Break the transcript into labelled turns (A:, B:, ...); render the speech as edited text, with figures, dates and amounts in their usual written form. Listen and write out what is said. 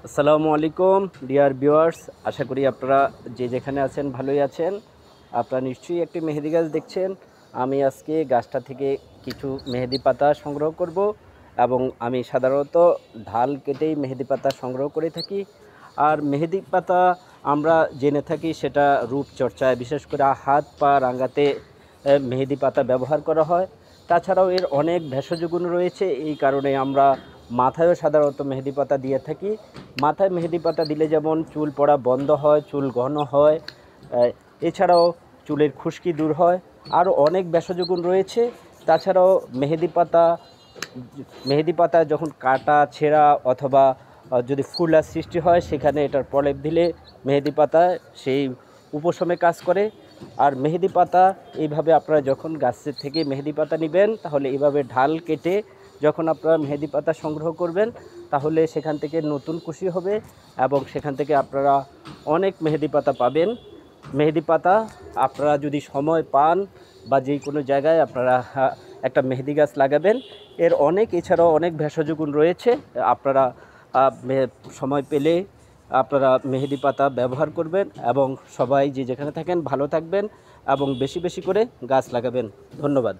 A: আসসালামু আলাইকুম dear viewers, আশা করি আপনারা যে যেখানে আছেন ভালোই আছেন। আপনারা নিশ্চয়ই একটি মেহেদি গাছ দেখছেন। আমি আজকে গাছটা থেকে কিছু মেহেদি পাতা সংগ্রহ করব এবং আমি সাধারণত ঢাল কেটেই মেহেদি পাতা সংগ্রহ করে থাকি। আর মেহেদি পাতা আমরা জেনে থাকি সেটা রূপচর্চায়, বিশেষ করে হাত পা রাঙাতে মেহেদি পাতা ব্যবহার করা হয়। তাছাড়াও এর অনেক ভেষজ গুণ রয়েছে, এই কারণে আমরা মাথায়ও সাধারণত মেহেদি পাতা দিয়ে থাকি। মাথায় মেহেদি পাতা দিলে যেমন চুল পড়া বন্ধ হয়, চুল ঘন হয়, এছাড়াও চুলের খুশকি দূর হয়, আরও অনেক ভেষজ গুণ রয়েছে। তাছাড়াও মেহেদি পাতা যখন কাটা ছেঁড়া অথবা যদি ফুলার সৃষ্টি হয়, সেখানে এটার প্রলেপ দিলে মেহেদি পাতা সেই উপশমে কাজ করে। আর মেহেদি পাতা এইভাবে আপনারা যখন গাছের থেকে মেহেদি পাতা নেবেন, তাহলে এইভাবে ঢাল কেটে যখন আপনারা মেহেদি পাতা সংগ্রহ করবেন, তাহলে সেখান থেকে নতুন কুশি হবে এবং সেখান থেকে আপনারা অনেক মেহেদি পাতা পাবেন। মেহেদি পাতা আপনারা যদি সময় পান বা যে কোনো জায়গায় আপনারা একটা মেহেদি গাছ লাগাবেন। এর এছাড়াও অনেক ভেষজ গুণ রয়েছে। আপনারা সময় পেলে আপনারা মেহেদি পাতা ব্যবহার করবেন এবং সবাই যে যেখানে থাকেন ভালো থাকবেন এবং বেশি বেশি করে গাছ লাগাবেন। ধন্যবাদ।